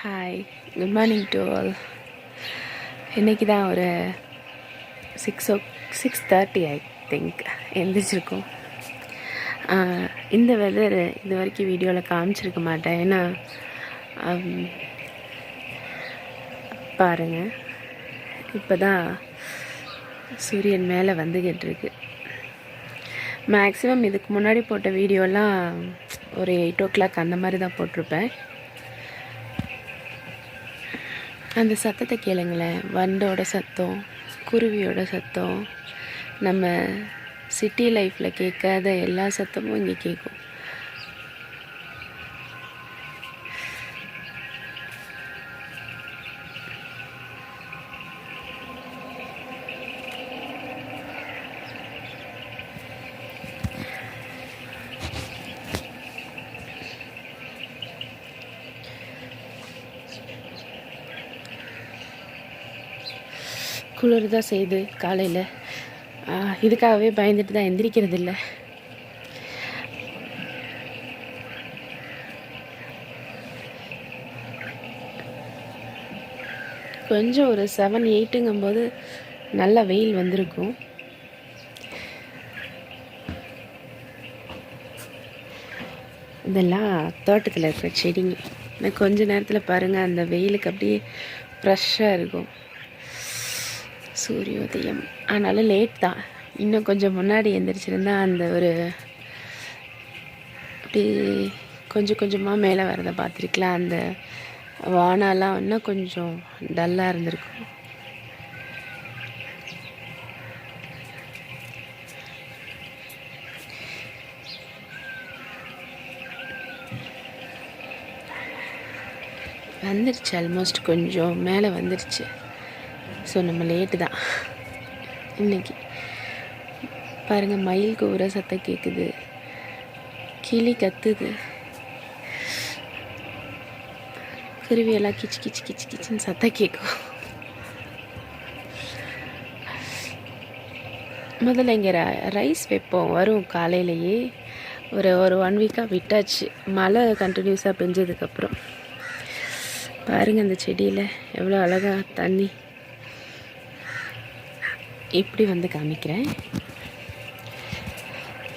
Hi, good morning to all. இன்றைக்கி தான் ஒரு 6:30 ஐ திங்க் எழுந்திரிச்சிருக்கோம். இந்த வெதர் இது வரைக்கும் வீடியோவில் காமிச்சிருக்க மாட்டேன். ஏன்னா பாருங்கள், இப்போ தான் சூரியன் மேலே வந்துக்கிட்டு இருக்கு. மேக்ஸிமம் இதுக்கு முன்னாடி போட்ட வீடியோலாம் ஒரு 8 o'clock அந்த மாதிரி தான் போட்டிருப்பேன். அந்த சத்தத்தை கேளுங்களேன், வண்டோட சத்தம், குருவியோட சத்தம், நம்ம சிட்டி லைஃப்பில் கேட்காத எல்லா சத்தமும் இங்கே கேட்கும். குளிர் தான் செய்யுது காலையில். இதுக்காகவே பயந்துட்டு தான் எந்திரிக்கிறது இல்லை. கொஞ்சம் ஒரு 7-8ங்கும்போது நல்லா வெயில் வந்திருக்கும். இதெல்லாம் தோட்டத்தில் இருக்கிற செடிங்க. இன்னும் கொஞ்ச நேரத்தில் பாருங்கள், அந்த வெயிலுக்கு அப்படியே ஃப்ரெஷ்ஷாக இருக்கும். சூரியோதயம் ஆனாலும் லேட் தான். இன்னும் கொஞ்சம் முன்னாடி எழுந்திரிச்சிருந்தா அந்த ஒரு அப்படி கொஞ்சம் கொஞ்சமாக மேலே வரதை பார்த்துருக்கலாம். அந்த வானாலாம் இன்னும் கொஞ்சம் டல்லாக இருந்திருக்கும். வந்துருச்சு, ஆல்மோஸ்ட் கொஞ்சம் மேலே வந்துருச்சு. ஸோ நம்ம லேட்டு தான் இன்றைக்கி. பாருங்கள், மயில் கூவுற சத்தம் கேட்குது, கிளி கத்துது, குருவியெல்லாம் கிச்சு கிச்சு கிச்சு கிச்சுன்னு சத்தம் கேட்கும். முதல்ல இங்கே ரைஸ் வைப்போம், வரும் காலையிலேயே. ஒரு 1 வீக்காக விட்டாச்சு, மழை கண்டினியூஸாக பெஞ்சதுக்கப்புறம். பாருங்கள், அந்த செடியில் எவ்வளோ அழகாக தண்ணி. இப்படி வந்து காமிக்கிறேன்.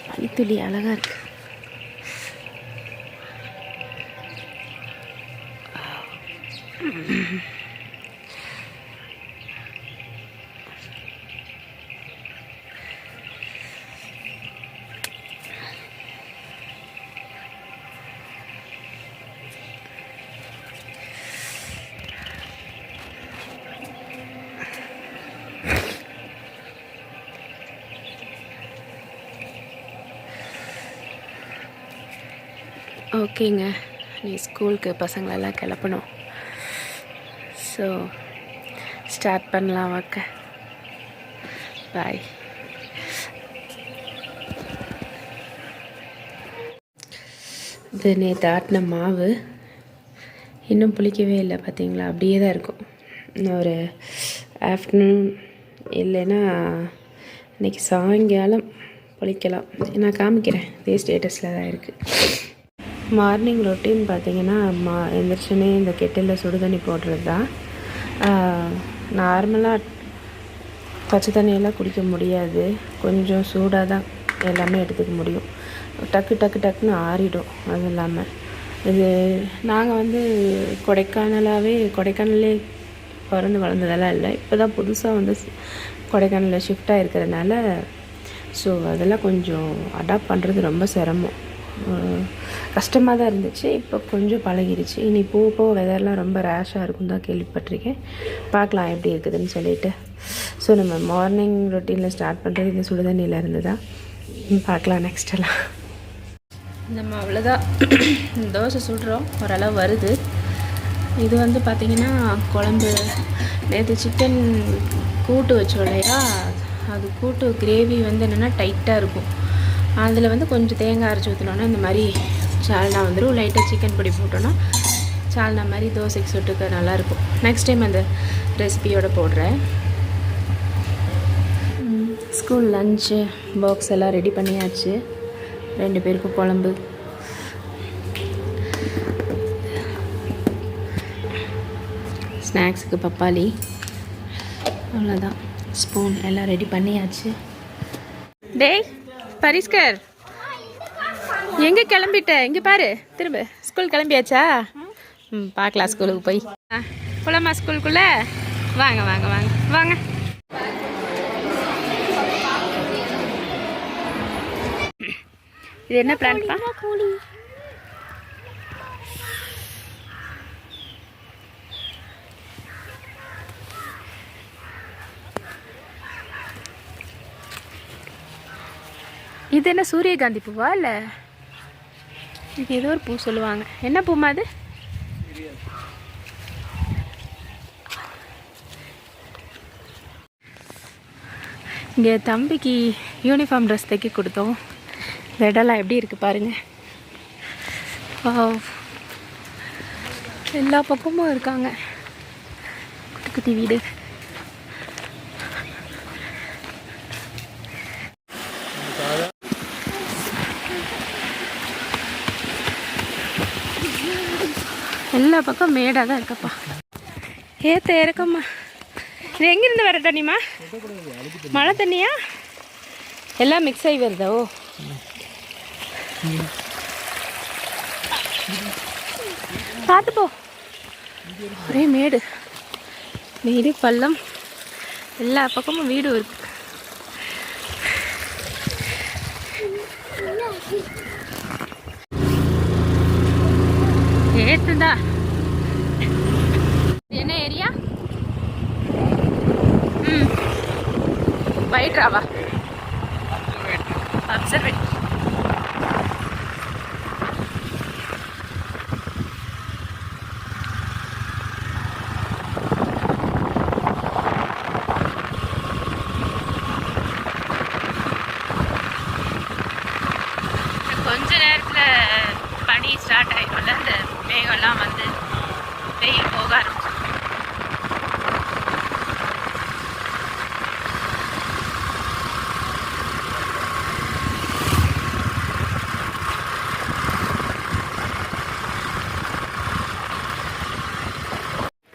பனித்துளி அழகாக இருக்கு. ஓகேங்க, நீ ஸ்கூலுக்கு பசங்களெல்லாம் கிளப்பணும். ஸோ ஸ்டார்ட் பண்ணலாம். வாக்க பாய். இது நேற்று ஆட்டின மாவு இன்னும் புளிக்கவே இல்லை, பார்த்தீங்களா? அப்படியே தான் இருக்கும். ஒரு ஆஃப்டர்நூன் இல்லைன்னா இன்றைக்கி சாயங்காலம் புளிக்கலாம். நான் காமிக்கிறேன், இதே ஸ்டேட்டஸில் தான் இருக்குது. மார்னிங் ரொட்டீன் பார்த்திங்கன்னா, எந்திரிச்சோன்னே இந்த கெட்டிலில் சுடு தண்ணி போடுறது தான். நார்மலாக பச்சை தண்ணியெல்லாம் குடிக்க முடியாது, கொஞ்சம் சூடாக தான் எல்லாமே எடுத்துக்க முடியும். டக்கு டக்கு டக்குன்னு ஆறிடும். அது இல்லாமல் இது நாங்கள் வந்து கொடைக்கானலே பிறந்து வளர்ந்ததெல்லாம் இல்லை, இப்போ தான் புதுசாக வந்து கொடைக்கானலில் ஷிஃப்ட் ஆகிருக்கிறதுனால ஸோ அதெல்லாம் கொஞ்சம் அடாப்ட் பண்ணுறது ரொம்ப சிரமம், கஷ்டமாக தான் இருந்துச்சு. இப்போ கொஞ்சம் பழகிடுச்சு. இனி போக வெதர்லாம் ரொம்ப ரேஷாக இருக்கும் தான் கேள்விப்பட்டிருக்கேன். பார்க்கலாம் எப்படி இருக்குதுன்னு சொல்லிட்டு. ஸோ நம்ம மார்னிங் ரொட்டீனில் ஸ்டார்ட் பண்ணுறது இந்த சுடுதண்ணியில் இருந்து தான். பார்க்கலாம் நெக்ஸ்டெல்லாம். நம்ம அவ்வளோதான் தோசை சுடுறோம், ஓரளவு வருது. இது வந்து பார்த்திங்கன்னா குழம்பு. நேற்று சிக்கன் கூட்டு வச்சோம் இல்லையா, அது கூட்டு கிரேவி வந்து என்னென்னா டைட்டாக இருக்கும். அதில் வந்து கொஞ்சம் தேங்காய் அரைச்சி ஊற்றினோன்னா இந்த மாதிரி சால்னா வந்துடும். லைட்டாக சிக்கன் பொடி போட்டோன்னா சால்னா மாதிரி தோசைக்கு சுட்டுக்க நல்லாயிருக்கும். நெக்ஸ்ட் டைம் அந்த ரெசிபியோடு போடுறேன். ஸ்கூல் லஞ்சு பாக்ஸ் எல்லாம் ரெடி பண்ணியாச்சு. 2 பேருக்கும் குழம்பு. ஸ்நாக்ஸுக்கு பப்பாளி, அவ்வளோதான். ஸ்பூன் எல்லாம் ரெடி பண்ணியாச்சு. டேய் பரிஸ்கர், எங்கே கிளம்பிட்ட? இங்கே பாரு, திரும்ப ஸ்கூல் கிளம்பியாச்சா? பார்க்கலாம் ஸ்கூலுக்கு போய். போலாமா ஸ்கூலுக்குள்ளே? வாங்க வாங்க வாங்க வாங்க. இது என்ன பிளான்ப்பா? இது என்ன சூரியகாந்தி பூவா? இல்லை இது ஏதோ ஒரு பூ சொல்லுவாங்க. என்ன பூமா அது? இங்கே தம்பிக்கு யூனிஃபார்ம் ட்ரெஸ் தைக்க கொடுத்தோம். இந்த இடம்லாம் எப்படி இருக்குது பாருங்கள். எல்லா பக்கமும் இருக்காங்க குட்டி குட்டி வீடு. எல்லா பக்கம் மேடாக தான் இருக்கப்பா. ஏற்ற இறக்கம்மா. இது எங்கேருந்து வர தண்ணிமா? மழை தண்ணியா? எல்லாம் மிக்ஸ் ஆகி வருதா? ஓ, பார்த்து போ. ஒரே மேடு மேடு பள்ளம், எல்லா பக்கமும் வீடு இருக்கு. ஏத்துதா? என்ன ஏரியா? வைட்ராவா? அப்சர்வேட். கொஞ்ச நேரத்தில் பனி ஸ்டார்ட் ஆகிடும்ல, அந்த மேகம்லாம் வந்து வெயில் போக ஆரம்பிச்சு.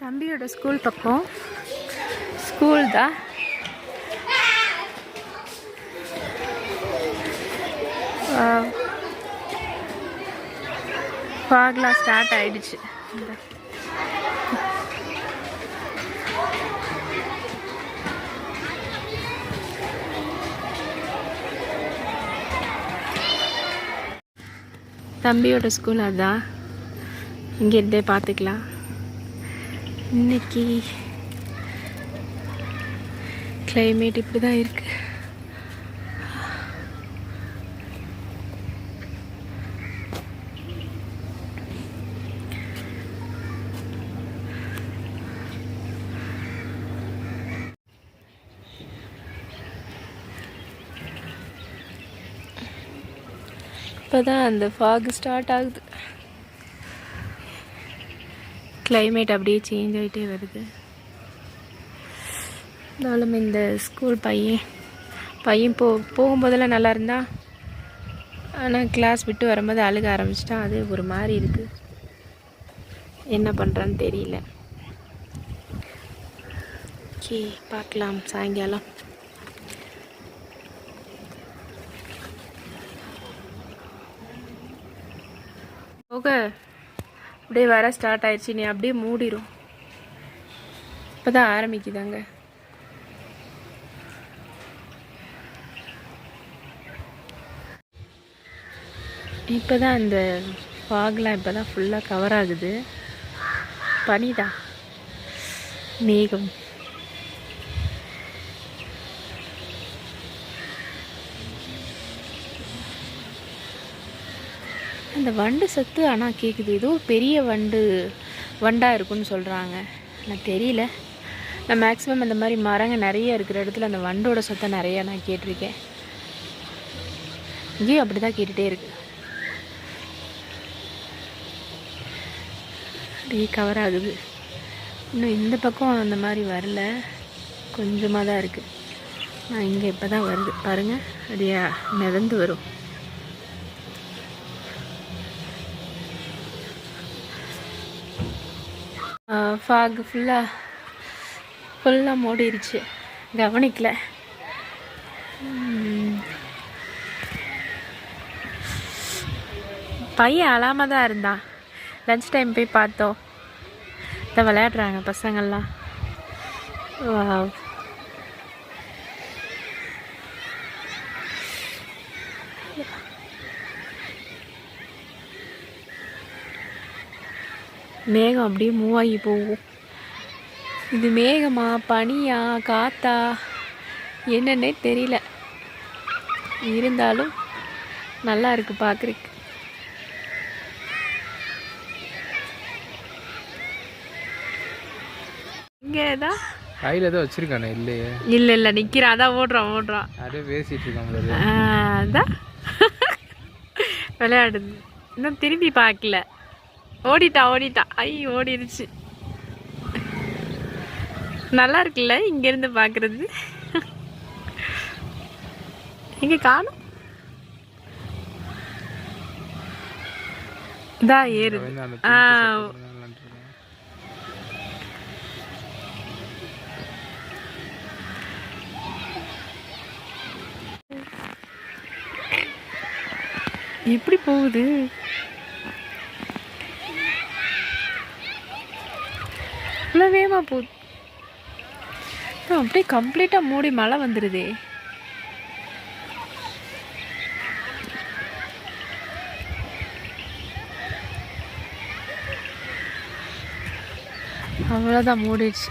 தம்பியோட ஸ்கூல் பக்கம் ஸ்கூல் தான். ஃபாக்லாம் ஸ்டார்ட் ஆயிடுச்சு. தம்பியோட ஸ்கூல் அதான், இங்கேருந்தே பார்த்துக்கலாம். இன்னைக்கு கிளைமேட் இப்படி தான் இருக்கு. இப்போதான் அந்த ஃபாக் ஸ்டார்ட் ஆகுது. கிளைமேட் அப்படியே சேஞ்ச் ஆகிட்டே வருது. இருந்தாலும் இந்த ஸ்கூல் பையன் போகும்போதெல்லாம் நல்லா இருந்தா, ஆனால் கிளாஸ் விட்டு வரும்போது அழுக ஆரம்பிச்சிட்டா. அது ஒரு மாதிரி இருக்குது. என்ன பண்ணுறான்னு தெரியல. ஓகே, பார்க்கலாம் சாயங்காலம். ஓகே, அப்படியே வர ஸ்டார்ட் ஆயிடுச்சு. நீ அப்படியே மூடிடும். இப்போ தான் ஆரம்பிக்குதாங்க. இப்போ தான் அந்த ஃபாக்லாம் இப்போ தான் ஃபுல்லாக கவர் ஆகுது. பனிதான், மேகம். அந்த வண்டு சத்து ஆனால் கேட்குது. ஏதோ பெரிய வண்டாக இருக்குன்னு சொல்கிறாங்க. எனக்கு தெரியல. நான் மேக்ஸிமம் அந்த மாதிரி மரங்கள் நிறைய இருக்கிற இடத்துல அந்த வண்டோட சத்தை நிறையா நான் கேட்டிருக்கேன். இங்கேயும் அப்படி தான் கேட்டுகிட்டே இருக்கு. அப்படியே கவர் ஆகுது. இன்னும் இந்த பக்கம் அந்த மாதிரி வரல, கொஞ்சமாக தான் இருக்குது. நான் இங்கே இப்போ தான் வருது பாருங்கள். அப்படியே மிதந்து வரும். ஃபாக் ஃபுல்லாக மூடிடுச்சு, கவனிக்கல. பையன் அழாமல் தான் இருந்தான். லன்ச் டைம் போய் பார்த்தோம், இதை விளையாடுறாங்க பசங்கள்லாம். மேகம் அப்படியே மூவ் ஆகி போகும். இது மேகமா பனியா காத்தா என்னன்னே தெரியல, இருந்தாலும் நல்லா இருக்கு பார்க்குறதுக்கு. இங்கே தான் கையில் ஏதோ வச்சிருக்கானே. இல்லையே, இல்லை நிற்கிறான், அதான் ஓடுறான். அப்படியே பேசிட்டு இருக்கான். அதான் விளையாடுது, இன்னும் திரும்பி பார்க்கல. ஓடிட்டான். ஓடிடுச்சு. நல்லா இருக்குல்ல இங்கேருந்து பார்க்குறது. இங்கே காணும், இதான் ஏறுது. எப்படி போகுது? இவ்வளோ வேகமாக போகுது. அப்படியே கம்ப்ளீட்டாக மூடி மழை வந்துடுதே. அவ்வளோதான், மூடிடுச்சு.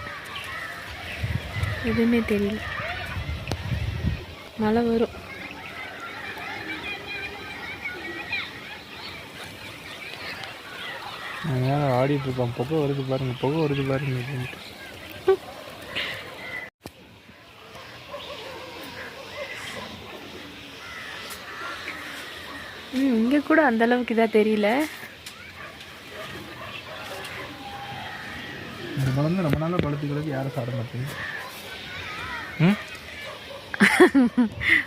எதுவுமே தெரியல, மழை வரும். ஆடிட்டு இருப்பான். புகை வருது பாருங்க. இங்கே கூட அந்த அளவுக்கு இதாக தெரியல. ரொம்ப நாளாக பழத்துக்களுக்கு யாரும் சாப்பிட மாட்டேங்க.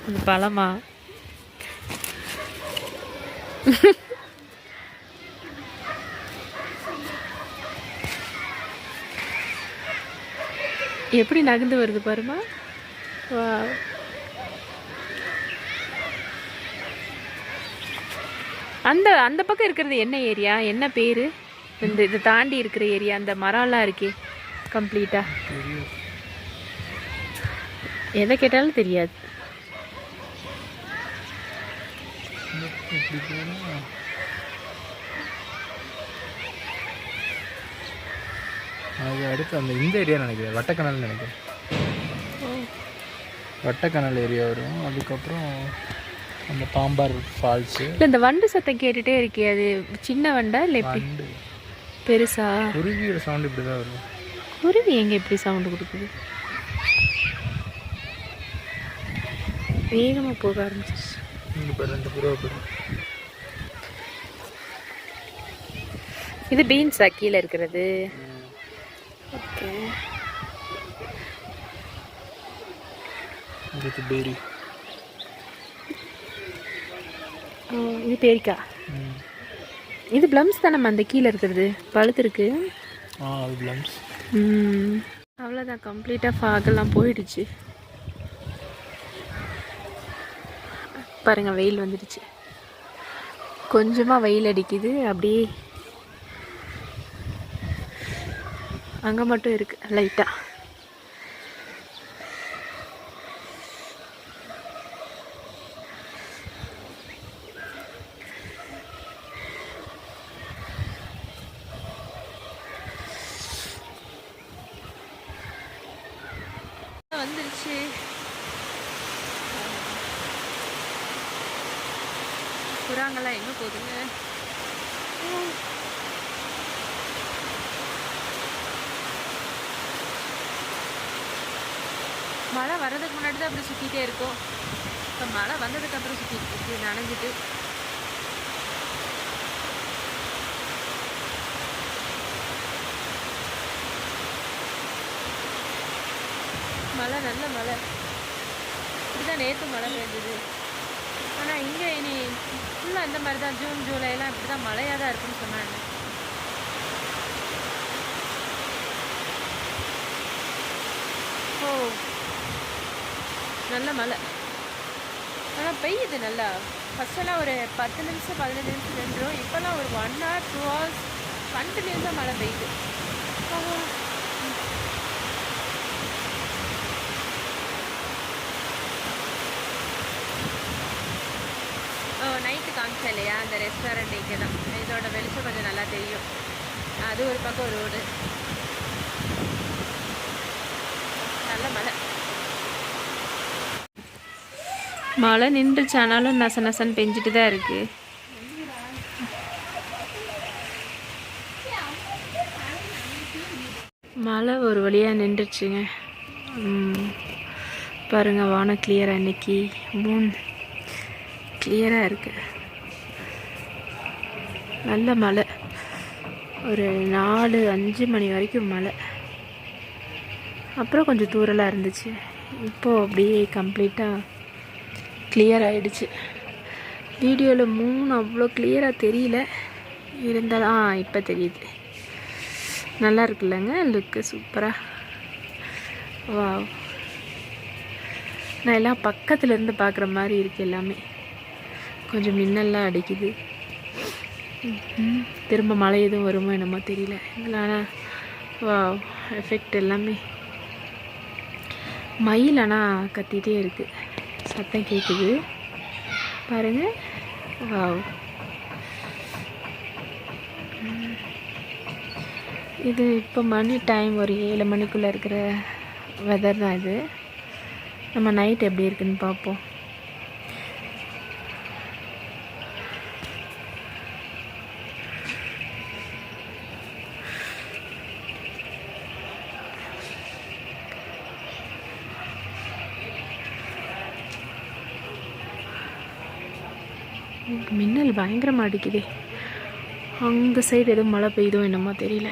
அந்த பழமா? எப்படி நகர்ந்து வருது பாருமா. அந்த அந்த பக்கம் இருக்கிறது என்ன ஏரியா, என்ன பேர்? இதை தாண்டி இருக்கிற ஏரியா, அந்த மரம்லாம் இருக்கே கம்ப்ளீட்டா, எதை கேட்டாலும் தெரியாது. அது அடுத்து அந்த இந்த ஏரியா நினைக்கிறேன், வட்டக்கணல் நினைக்கிறேன். வட்டக்கணல் ஏரியா வரும். அதுக்கப்புறம் அந்த பாம்பார் ஃபால்ஸு. இல்லை, இந்த வண்டு சத்தம் கேட்டுகிட்டே இருக்கே, அது சின்ன வண்டா இல்லை எப்படி? பெருசா? குருவியோட சவுண்டு இப்படி தான் வரும். குருவி எங்கே எப்படி சவுண்டு கொடுக்குது? வேகமாக போக ஆரம்பிச்சிச்சு. இந்த புறவை. இது பீன்ஸா கீழே இருக்கிறது? ஓகே. இது பேரி. இது பேரிக்கா. இது பிளம்ஸ் தானே அந்த கீழே இருக்கிறது, பழுத்து இருக்கு. அது பிளம்ஸ். அவ்வளோதான், கம்ப்ளீட்டாக ஃபாகெல்லாம் போயிடுச்சு. பாருங்க, வெயில் வந்துடுச்சு. கொஞ்சமாக வெயில் அடிக்குது, அப்படியே அங்கே மட்டும் இருக்கு லைட்டாக. வந்துருச்சு. புறாங்கெல்லாம் எங்கே போகுதுங்க? மழை வர்றதுக்கு முன்னாடி தான் அப்படி சுற்றிட்டே இருக்கும். இப்போ மழை வந்ததுக்கப்புறம் சுற்றிட்டு இருக்கு, நனைஞ்சிட்டு. மழை, நல்ல மழை. இப்படிதான் நேற்று மழை பெய்ஞ்சது. ஆனால் இங்கே இனி ஃபுல்லாக இந்த மாதிரி தான், ஜூன் ஜூலைலாம் இப்படி தான் மழையாக தான் இருக்குன்னு சொன்னாங்க. நல்ல மழை. ஆனால் பெய்யுது நல்லா. ஃபஸ்ட்டெல்லாம் ஒரு 10 நிமிஷம் 15 நிமிஷம் நின்றுடும். இப்போல்லாம் ஒரு 1 hour 2 hours கண்டினியூஸாக மழை பெய்யுது. நைட்டு காமிச்சேன் இல்லையா, அந்த ரெஸ்டாரண்ட் இங்கே தான். இதோட வெளிச்சம் கொஞ்சம் நல்லா தெரியும். அது ஒரு பக்கம் ரோடு. நல்ல மழை. மழை நின்றுச்சு, ஆனாலும் நச நசன்னு பெஞ்சிட்டு தான் இருக்குது. மழை ஒரு வழியாக நின்றுச்சுங்க. பாருங்கள், வானம் கிளியராக இன்னைக்கு மூன் கிளியராக இருக்குது. நல்ல மழை. ஒரு 4-5 மணி வரைக்கும் மழை. அப்புறம் கொஞ்சம் தூரலாக இருந்துச்சு. இப்போது அப்படியே கம்ப்ளீட்டாக கிளியர் ஆகிடுச்சு. வீடியோவில் மூணு அவ்வளோ கிளியராக தெரியல, இருந்தாலும் இப்போ தெரியுது. நல்லா இருக்குல்லங்க லுக்கு, சூப்பராக. வா, நான் எல்லாம் பக்கத்துலேருந்து பார்க்குற மாதிரி இருக்குது. எல்லாமே கொஞ்சம் மின்னல்லாம் அடிக்குது. திரும்ப மழை எதுவும் வருமோ என்னமோ தெரியல. ஆனால் வா, எஃபெக்ட் எல்லாமே. மயில் ஆனால் கத்திகிட்டே இருக்குது, சத்தம் கேட்குது பாருங்கள். வா, இது இப்போ மணி டைம் ஒரு 7 மணிக்குள்ளே இருக்கிற வெதர் தான் இது. நம்ம நைட் எப்படி இருக்குன்னு பார்ப்போம். மின்னல் பயங்கரமாக அடிக்குதே. அந்த சைடு எதுவும் மழை பெய்யுதோ என்னமோ தெரியல.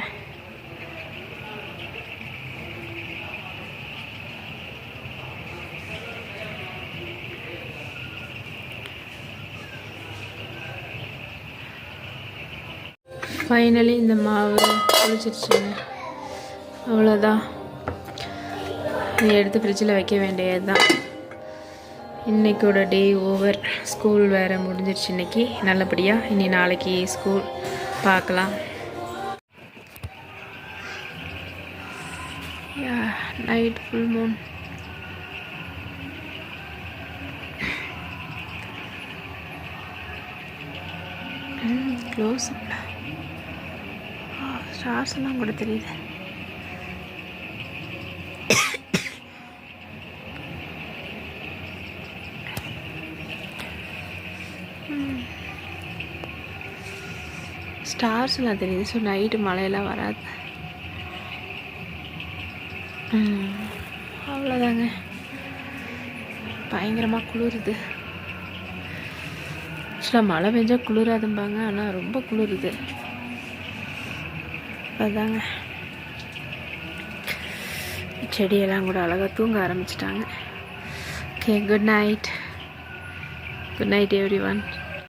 ஃபைனலி இந்த மாவு குளிச்சிருச்சுங்க. அவ்வளோதான், இதை எடுத்து ஃப்ரிட்ஜில் வைக்க வேண்டியது தான். இன்றைக்கோட டே ஓவர். ஸ்கூல் வேறு முடிஞ்சிருச்சு இன்றைக்கி நல்லபடியாக. இனி நாளைக்கு ஸ்கூல் பார்க்கலாம். Night full Moon. Close stars எல்லாம் கூட தெரியுது. ஸ்டார்ஸ்லாம் தெரியுது. ஸோ நைட்டு மழையெல்லாம் வராது. அவ்வளோதாங்க. பயங்கரமாக குளிருது. ஆக்சுவலாக மழை பெஞ்சால் குளிராதும்பாங்க, ஆனால் ரொம்ப குளிருது. அதாங்க, செடியெல்லாம் கூட அழகாக தூங்க ஆரம்பிச்சிட்டாங்க. Okay, good night. Good night every one.